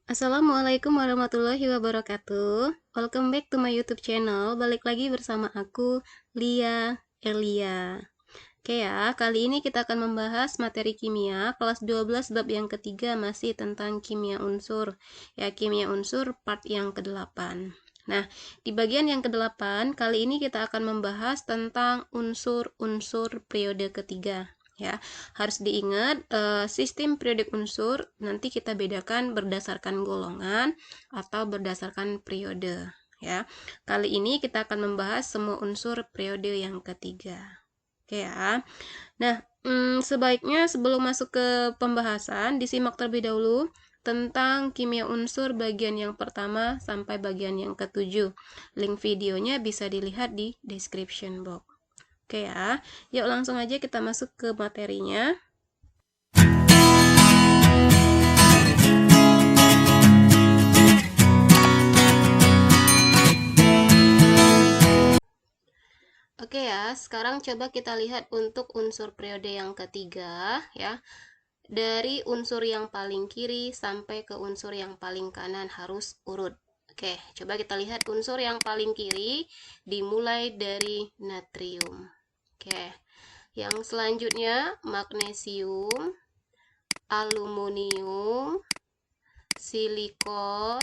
Assalamualaikum warahmatullahi wabarakatuh. Welcome back to my YouTube channel. Balik lagi bersama aku, Lia Elia. Oke ya, kali ini kita akan membahas materi kimia kelas 12 bab yang ketiga, masih tentang kimia unsur. Ya, kimia unsur part yang ke-8. Nah, di bagian yang ke-8 kali ini kita akan membahas tentang unsur-unsur periode ketiga. Ya, harus diingat sistem periodik unsur nanti kita bedakan berdasarkan golongan atau berdasarkan periode. Ya, kali ini kita akan membahas semua unsur periode yang ketiga. Oke ya. Nah, sebaiknya sebelum masuk ke pembahasan, disimak terlebih dahulu tentang kimia unsur bagian yang pertama sampai bagian yang ketujuh. Link videonya bisa dilihat di description box. Oke ya, yuk langsung aja kita masuk ke materinya. Oke ya, sekarang coba kita lihat untuk unsur periode yang ketiga ya. Dari unsur yang paling kiri sampai ke unsur yang paling kanan harus urut. Oke, coba kita lihat unsur yang paling kiri dimulai dari natrium. Oke, yang selanjutnya magnesium, aluminium, silikon,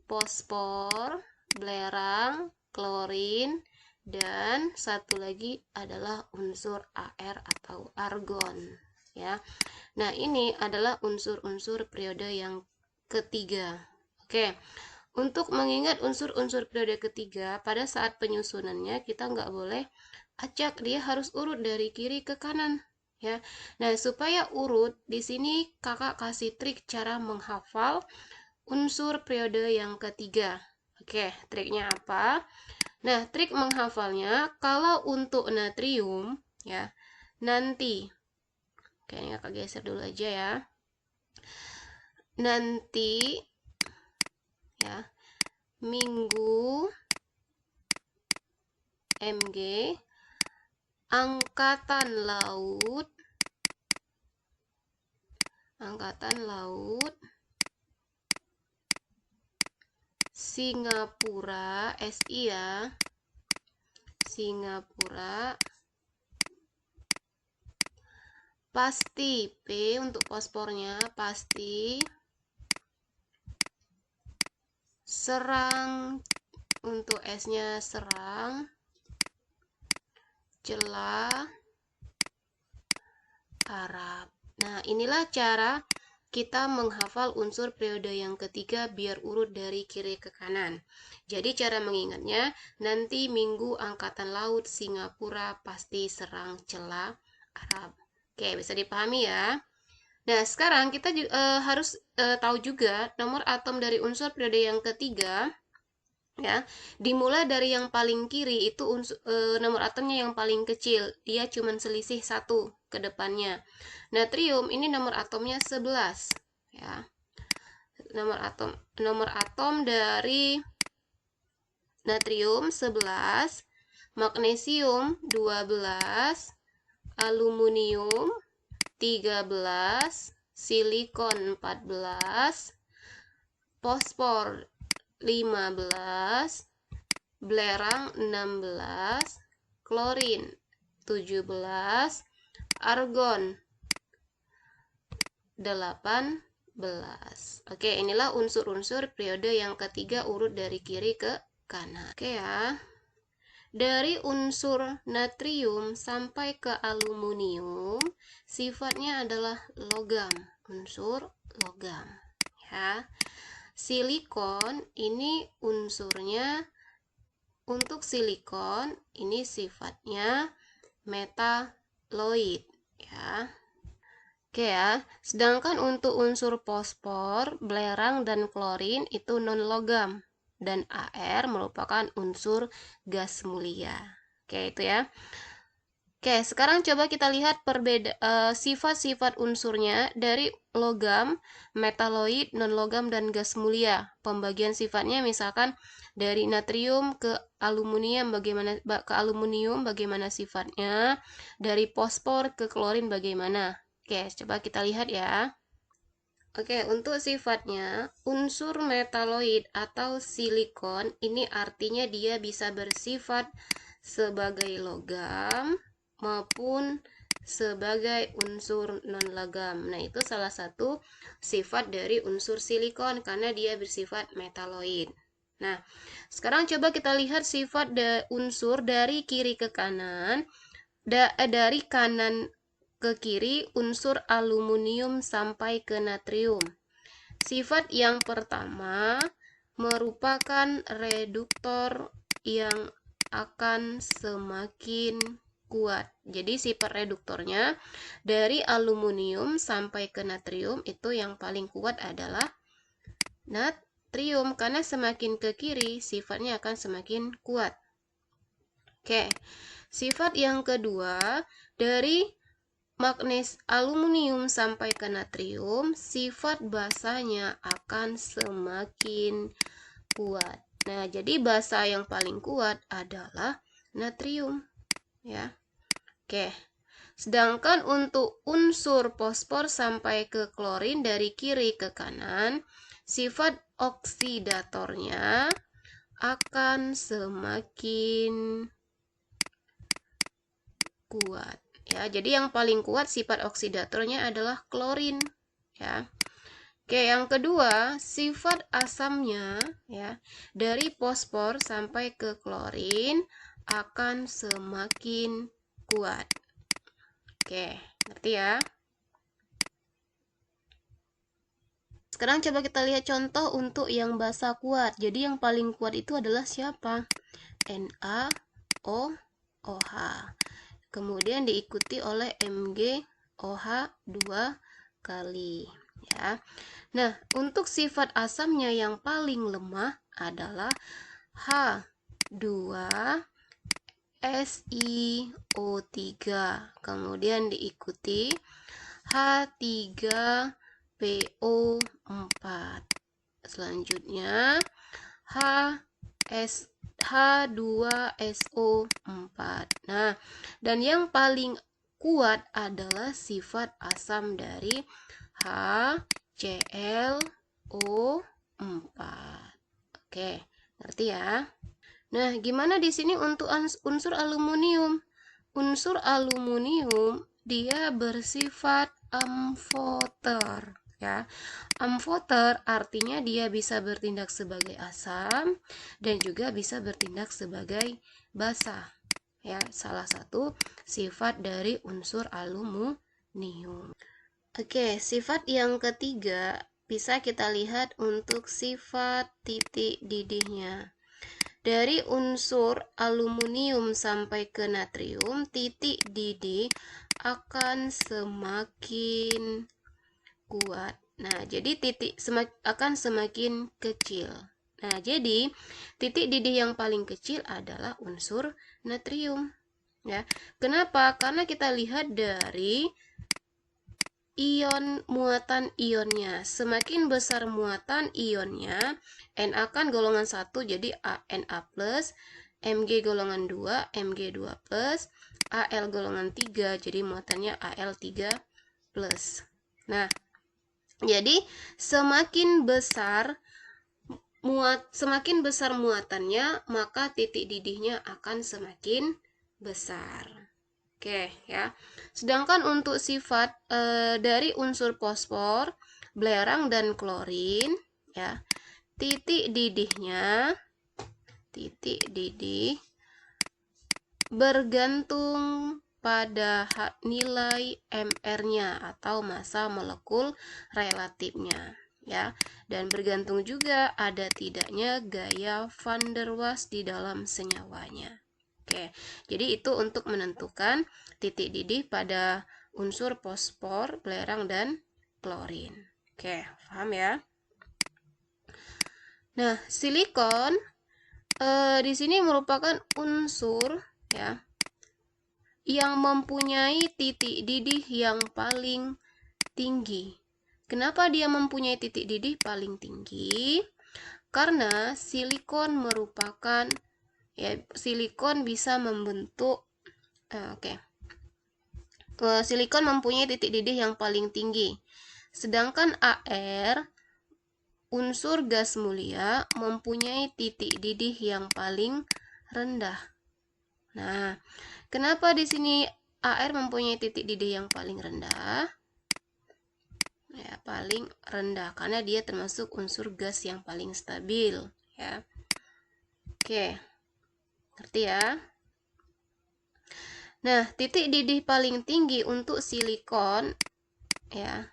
fosfor, belerang, klorin, dan satu lagi adalah unsur Ar atau argon ya. Nah, ini adalah unsur-unsur periode yang ketiga. Oke, untuk mengingat unsur-unsur periode ketiga, pada saat penyusunannya kita nggak boleh acak, dia harus urut dari kiri ke kanan ya. Nah, supaya urut, di sini kakak kasih trik cara menghafal unsur periode yang ketiga. Oke, triknya apa? Nah, trik menghafalnya kalau untuk natrium ya, nanti oke, ini kakak geser dulu aja ya. Nanti ya, minggu Mg angkatan laut Singapura SI ya, Singapura, pasti P untuk fosfornya, pasti serang untuk S-nya serang, celah Arab. Nah, inilah cara kita menghafal unsur periode yang ketiga biar urut dari kiri ke kanan. Jadi cara mengingatnya, nanti minggu angkatan laut Singapura pasti serang celah Arab. Oke, bisa dipahami ya. Nah, sekarang kita harus tahu juga nomor atom dari unsur periode yang ketiga ya. Dimulai dari yang paling kiri itu nomor atomnya yang paling kecil, dia cuma selisih 1 ke depannya. Natrium ini nomor atomnya 11 ya. Nomor atom dari natrium 11, magnesium 12, aluminium 13, silikon 14, fosfor 15, belerang 16, klorin 17, argon 18. Oke, inilah unsur-unsur periode yang ketiga urut dari kiri ke kanan. Oke ya. Dari unsur natrium sampai ke aluminium, sifatnya adalah logam, unsur logam ya. Silikon ini unsurnya, untuk silikon ini sifatnya metaloid ya. Oke ya, sedangkan untuk unsur fosfor, belerang, dan klorin itu non-logam, dan Ar merupakan unsur gas mulia. Oke, itu ya. Oke, sekarang coba kita lihat sifat-sifat unsurnya dari logam, metaloid, non-logam, dan gas mulia. Pembagian sifatnya misalkan dari natrium ke aluminium bagaimana sifatnya, dari fosfor ke klorin bagaimana. Oke, coba kita lihat ya. Oke, untuk sifatnya, unsur metaloid atau silikon ini artinya dia bisa bersifat sebagai logam maupun sebagai unsur non-logam. Nah, itu salah satu sifat dari unsur silikon karena dia bersifat metaloid. Nah, sekarang coba kita lihat sifat unsur dari kiri ke kanan. Dari kanan ke kiri unsur aluminium sampai ke natrium. Sifat yang pertama merupakan reduktor yang akan semakin kuat. Jadi sifat reduktornya dari aluminium sampai ke natrium itu yang paling kuat adalah natrium karena semakin ke kiri sifatnya akan semakin kuat. Oke. Sifat yang kedua dari aluminium sampai ke natrium, sifat basanya akan semakin kuat. Nah, jadi basa yang paling kuat adalah natrium, ya. Oke. Sedangkan untuk unsur fosfor sampai ke klorin dari kiri ke kanan, sifat oksidatornya akan semakin kuat. Ya, jadi yang paling kuat sifat oksidatornya adalah klorin, ya. Oke, yang kedua, sifat asamnya ya, dari fosfor sampai ke klorin akan semakin kuat. Oke, ngerti ya? Sekarang coba kita lihat contoh untuk yang basa kuat. Jadi yang paling kuat itu adalah siapa? NaOH. Kemudian diikuti oleh MgOH 2 kali, ya. Nah, untuk sifat asamnya yang paling lemah adalah H2SiO3. Kemudian diikuti H3PO4. Selanjutnya H2SO4. Nah, dan yang paling kuat adalah sifat asam dari HClO4. Oke, ngerti ya? Nah, gimana di sini untuk unsur aluminium? Unsur aluminium dia bersifat amfoter, ya. Amfoter artinya dia bisa bertindak sebagai asam dan juga bisa bertindak sebagai basa, ya. Salah satu sifat dari unsur aluminium. Oke, sifat yang ketiga bisa kita lihat untuk sifat titik didihnya. Dari unsur aluminium sampai ke natrium, titik didih akan semakin kuat. Nah, jadi titik akan semakin kecil. Nah, jadi titik didih yang paling kecil adalah unsur natrium, ya. Kenapa? Karena kita lihat dari ion muatan ionnya. Semakin besar muatan ionnya, Na kan golongan 1 jadi Na+, Mg golongan 2, Mg2+, Al golongan 3 jadi muatannya Al3+. Nah, jadi semakin besar muatannya, maka titik didihnya akan semakin besar. Oke, ya. Sedangkan untuk sifat dari unsur fosfor, belerang dan klorin, ya, titik didih bergantung pada nilai MR-nya atau massa molekul relatifnya, ya. Dan bergantung juga ada tidaknya gaya van der Waals di dalam senyawanya. Oke, jadi itu untuk menentukan titik didih pada unsur fosfor, belerang, dan klorin. Oke, paham ya? Nah, silikon di sini merupakan unsur, ya, yang mempunyai titik didih yang paling tinggi. Kenapa dia mempunyai titik didih paling tinggi? Karena silikon merupakan, ya, silikon bisa membentuk silikon mempunyai titik didih yang paling tinggi Sedangkan Ar, unsur gas mulia, mempunyai titik didih yang paling rendah. Nah, kenapa di sini Ar mempunyai titik didih yang paling rendah? Ya, paling rendah karena dia termasuk unsur gas yang paling stabil, ya. Oke. Ngerti ya? Nah, titik didih paling tinggi untuk silikon, ya,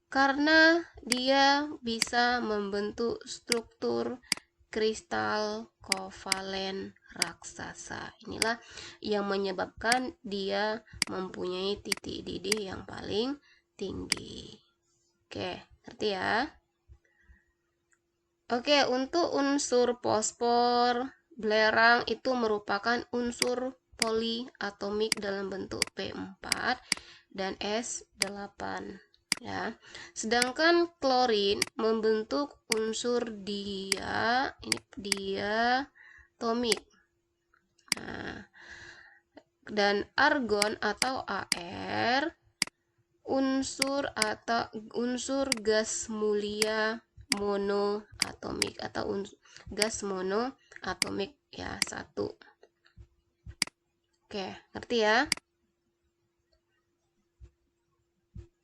karena dia bisa membentuk struktur kristal kovalen raksasa. Inilah yang menyebabkan dia mempunyai titik didih yang paling tinggi. Oke, ngerti ya? Oke, untuk unsur fosfor, belerang itu merupakan unsur poliatomik dalam bentuk P4 dan S8, ya. Sedangkan klorin membentuk unsur diatomik. Nah, dan argon atau Ar unsur gas mulia monoatomik atau gas monoatomik, ya, satu. Oke, ngerti ya?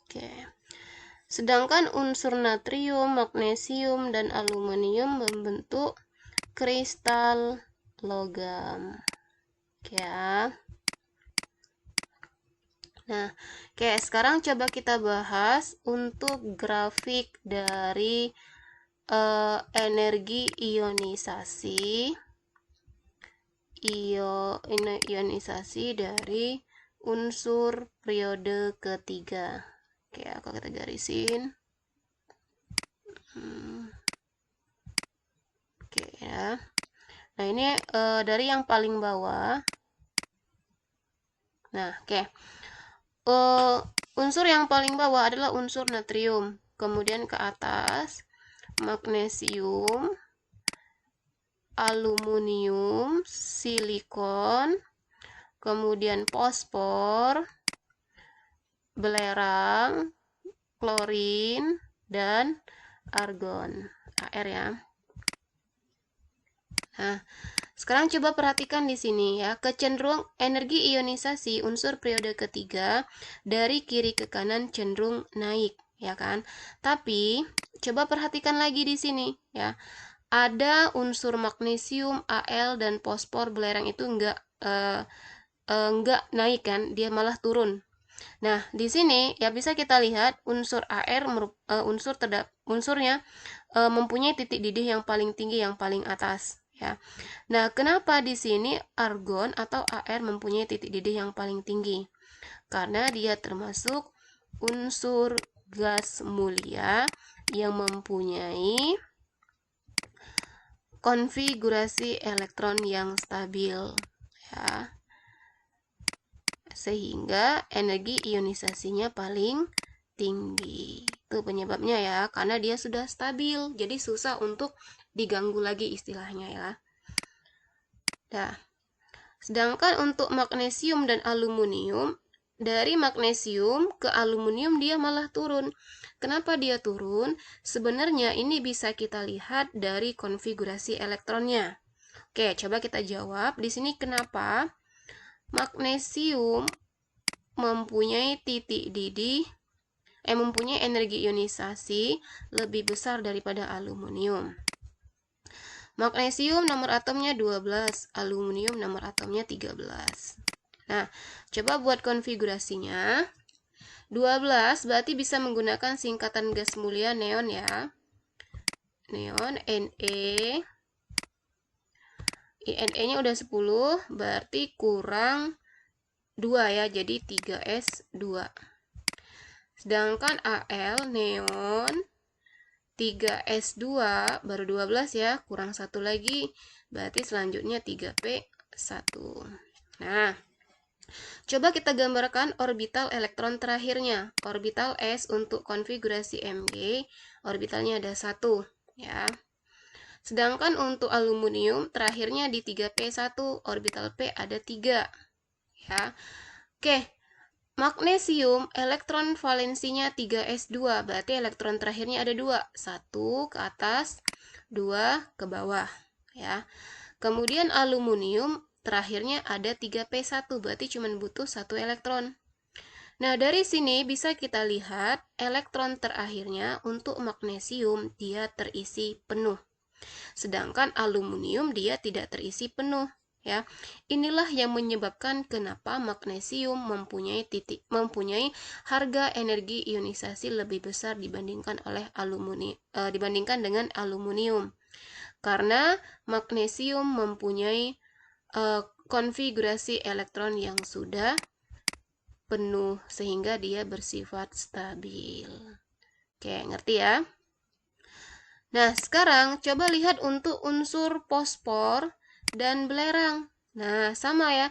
Oke. Sedangkan unsur natrium, magnesium, dan aluminium membentuk kristal logam. Oke ya. Nah, oke, sekarang coba kita bahas untuk grafik dari energi ionisasi dari unsur periode ketiga. Oke, aku kita garisin. Oke ya. Nah, ini dari yang paling bawah. Nah, oke. Unsur yang paling bawah adalah unsur natrium. Kemudian ke atas magnesium, aluminium, silikon, kemudian fosfor, belerang, klorin, dan argon, Ar ya. Nah, sekarang coba perhatikan di sini ya, kecenderungan energi ionisasi unsur periode ketiga dari kiri ke kanan cenderung naik, ya kan? Tapi coba perhatikan lagi di sini ya. Ada unsur magnesium, Al, dan fosfor belerang itu enggak naik kan, dia malah turun. Nah, di sini ya bisa kita lihat unsur Ar unsurnya mempunyai titik didih yang paling tinggi, yang paling atas, ya. Nah, kenapa di sini argon atau Ar mempunyai titik didih yang paling tinggi? Karena dia termasuk unsur gas mulia yang mempunyai konfigurasi elektron yang stabil, ya. Sehingga energi ionisasinya paling tinggi. Itu penyebabnya ya, karena dia sudah stabil, jadi susah untuk diganggu lagi istilahnya ya. Nah, sedangkan untuk magnesium dan aluminium, dari magnesium ke aluminium dia malah turun. Kenapa dia turun? Sebenarnya ini bisa kita lihat dari konfigurasi elektronnya. Oke, coba kita jawab. Di sini kenapa magnesium mempunyai mempunyai energi ionisasi lebih besar daripada aluminium. Magnesium nomor atomnya 12, aluminium nomor atomnya 13. Nah, coba buat konfigurasinya. 12 berarti bisa menggunakan singkatan gas mulia neon ya. Neon, Ne. Ne-nya udah 10, berarti kurang 2 ya, jadi 3S2. Sedangkan Al, neon, 3S2 baru 12 ya, kurang 1 lagi, berarti selanjutnya 3P1. Nah, coba kita gambarkan orbital elektron terakhirnya. Orbital S untuk konfigurasi Mg, orbitalnya ada 1 ya. Sedangkan untuk aluminium terakhirnya di 3P1, orbital P ada 3 ya. Oke, Magnesium elektron valensinya 3s2, berarti elektron terakhirnya ada 2, 1 ke atas, 2 ke bawah, ya. Kemudian aluminium terakhirnya ada 3p1, berarti cuma butuh 1 elektron. Nah, dari sini bisa kita lihat elektron terakhirnya untuk magnesium dia terisi penuh. Sedangkan aluminium dia tidak terisi penuh, ya. Inilah yang menyebabkan kenapa magnesium mempunyai harga energi ionisasi lebih besar dibandingkan dengan aluminium. Karena magnesium mempunyai konfigurasi elektron yang sudah penuh sehingga dia bersifat stabil. Oke, ngerti ya? Nah, sekarang coba lihat untuk unsur fosfor dan belerang. Nah, sama ya.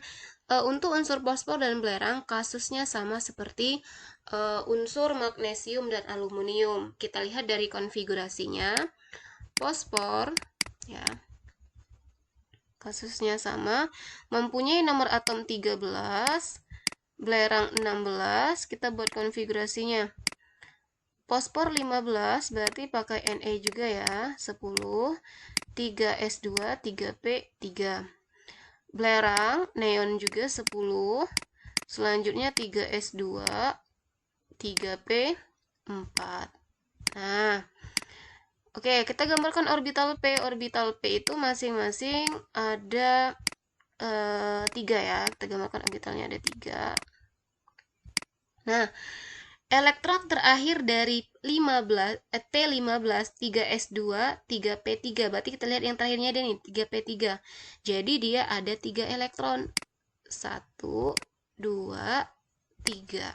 Untuk unsur fosfor dan belerang kasusnya sama seperti unsur magnesium dan aluminium. Kita lihat dari konfigurasinya. Fosfor ya. Kasusnya sama, mempunyai nomor atom 13, belerang 16, kita buat konfigurasinya. Fosfor 15 berarti pakai Na juga ya, 10, 3s2, 3p3. Belerang neon juga 10. Selanjutnya 3s2, 3p4. Nah, oke, kita gambarkan orbital P. Orbital P itu masing-masing ada 3 ya. Kita gambarkan orbitalnya ada 3. Nah, elektron terakhir dari T15, 3s2, 3p3. Berarti kita lihat yang terakhirnya ada nih, 3p3. Jadi dia ada 3 elektron. 1, 2, 3.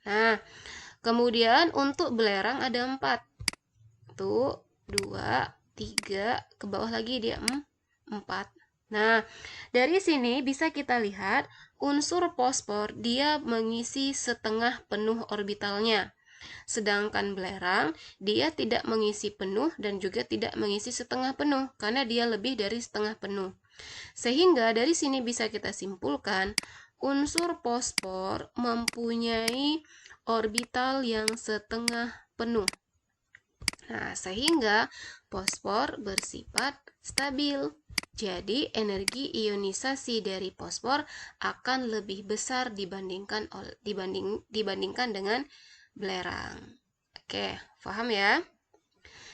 Nah, kemudian untuk belerang ada 4. 1, 2, 3. Ke bawah lagi dia 4. Nah, dari sini bisa kita lihat unsur fosfor dia mengisi setengah penuh orbitalnya. Sedangkan belerang dia tidak mengisi penuh dan juga tidak mengisi setengah penuh karena dia lebih dari setengah penuh. Sehingga dari sini bisa kita simpulkan unsur fosfor mempunyai orbital yang setengah penuh. Nah, sehingga fosfor bersifat stabil. Jadi, energi ionisasi dari fosfor akan lebih besar dibandingkan dengan belerang. Oke, paham ya?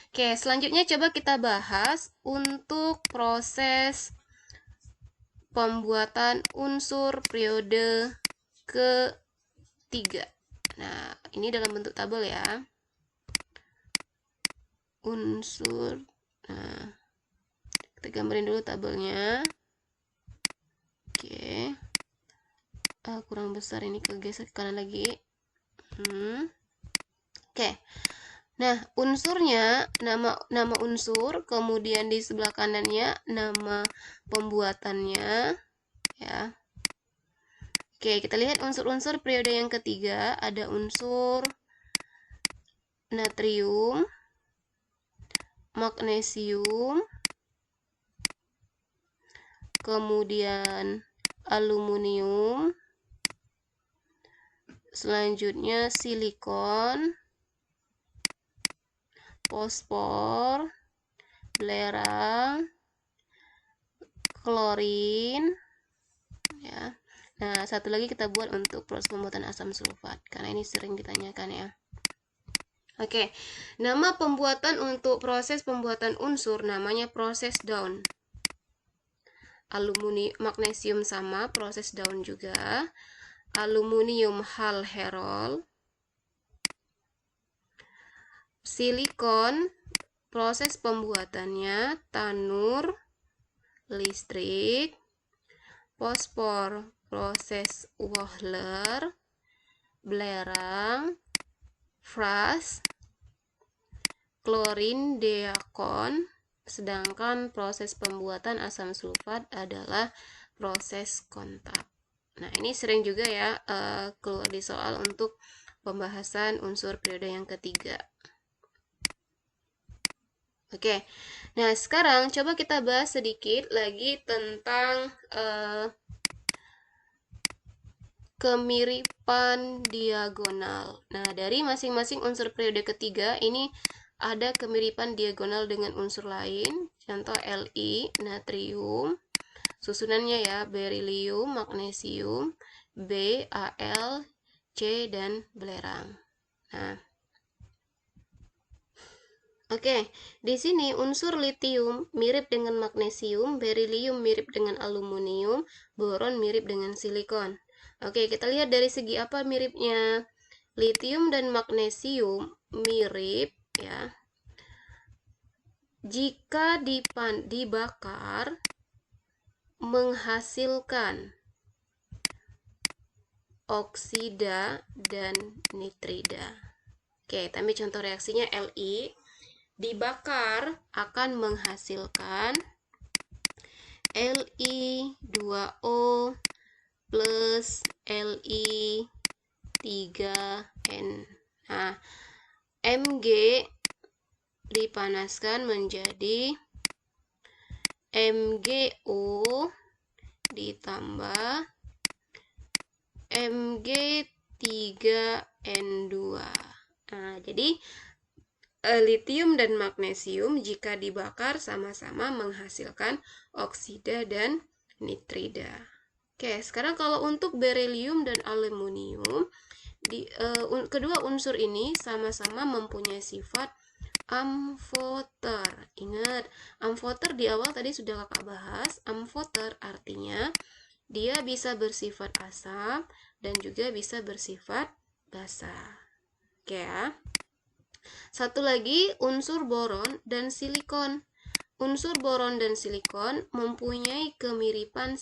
Oke, selanjutnya coba kita bahas untuk proses pembuatan unsur periode ketiga. Nah, ini dalam bentuk tabel ya. Unsur. Nah, kita gambarin dulu tabelnya. Oke. Kurang besar ini, kegeser ke kanan lagi. Oke. Nah, unsurnya nama unsur, kemudian di sebelah kanannya nama pembuatannya ya. Oke, kita lihat unsur-unsur periode yang ketiga. Ada unsur natrium, magnesium, kemudian aluminium, selanjutnya silikon, fosfor, belerang, klorin ya. Nah, satu lagi kita buat untuk proses pembuatan asam sulfat karena ini sering ditanyakan ya. Oke, nama pembuatan untuk proses pembuatan unsur namanya proses Down. Magnesium sama, proses Down juga. Aluminium Hall Herold. Silikon, proses pembuatannya tanur listrik. Fosfor, proses Wohler. Belerang Fras, klorin deakon, sedangkan proses pembuatan asam sulfat adalah proses kontak. Nah, ini sering juga ya keluar di soal untuk pembahasan unsur periode yang ketiga. Oke, nah sekarang coba kita bahas sedikit lagi tentang kemiripan diagonal. Nah, dari masing-masing unsur periode ketiga ini ada kemiripan diagonal dengan unsur lain. Contoh Li, natrium. Susunannya ya, berilium, magnesium, B, Al, C, dan belerang. Nah, oke, di sini unsur litium mirip dengan magnesium, berilium mirip dengan aluminium, boron mirip dengan silikon. Oke, kita lihat dari segi apa miripnya. Litium dan magnesium mirip ya. Jika dibakar menghasilkan oksida dan nitrida. Oke, tapi contoh reaksinya Li dibakar akan menghasilkan Li2O plus Li3N. Nah, Mg dipanaskan menjadi MgO ditambah Mg3N2. Nah, jadi litium dan magnesium jika dibakar sama-sama menghasilkan oksida dan nitrida. Oke, sekarang kalau untuk berilium dan aluminium, kedua unsur ini sama-sama mempunyai sifat amfoter. Ingat, amfoter di awal tadi sudah kakak bahas. Amfoter artinya dia bisa bersifat asam dan juga bisa bersifat basa. Oke ya. Satu lagi, unsur boron dan silikon. Unsur boron dan silikon mempunyai kemiripan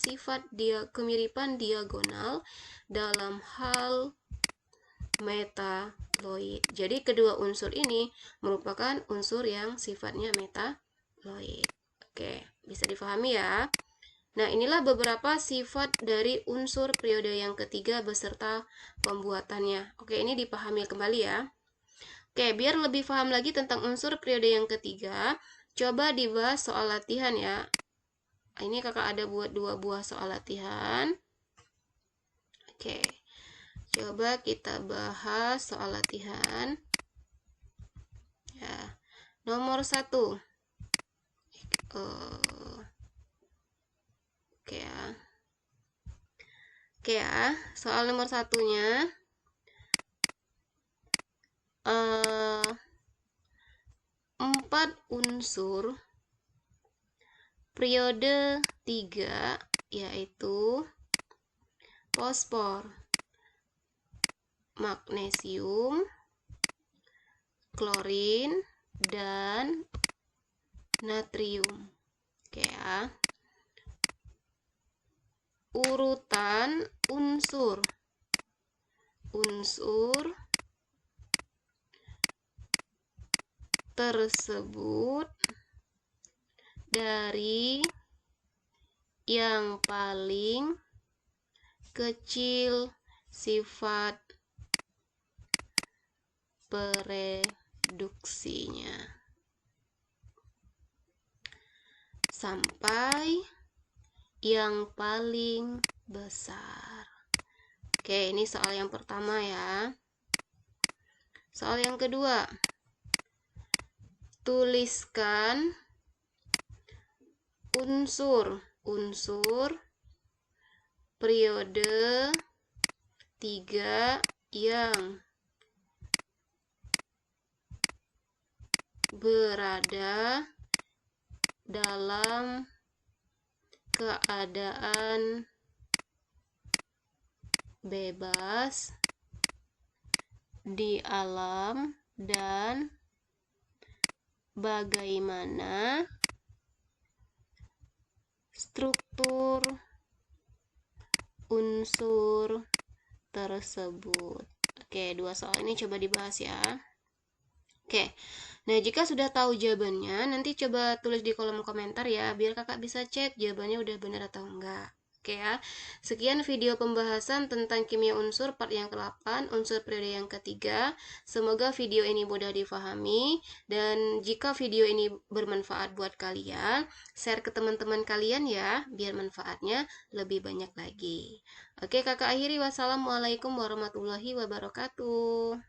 kemiripan diagonal dalam hal metaloid. Jadi kedua unsur ini merupakan unsur yang sifatnya metaloid. Oke, bisa difahami ya. Nah, inilah beberapa sifat dari unsur periode yang ketiga beserta pembuatannya. Oke, ini dipahami kembali ya. Oke, biar lebih paham lagi tentang unsur periode yang ketiga, coba dibahas soal latihan ya. Ini kakak ada buat 2 buah soal latihan. Oke, coba kita bahas soal latihan. Ya, nomor 1. Oke ya, soal nomor 1-nya. 4 unsur periode 3 yaitu fosfor, magnesium, klorin, dan natrium. Oke ya. Urutan unsur tersebut dari yang paling kecil sifat pereduksinya sampai yang paling besar. Oke, ini soal yang pertama ya. Soal yang kedua, tuliskan unsur periode 3 yang berada dalam keadaan bebas di alam dan bagaimana struktur unsur tersebut. Oke, 2 soal ini coba dibahas ya. Oke, nah jika sudah tahu jawabannya, nanti coba tulis di kolom komentar ya, biar kakak bisa cek jawabannya udah benar atau enggak. Oke ya, sekian video pembahasan tentang kimia unsur part yang ke-8, unsur periode yang ketiga. Semoga video ini mudah difahami, dan jika video ini bermanfaat buat kalian, share ke teman-teman kalian ya, biar manfaatnya lebih banyak lagi. Oke, kakak akhiri, wassalamualaikum warahmatullahi wabarakatuh.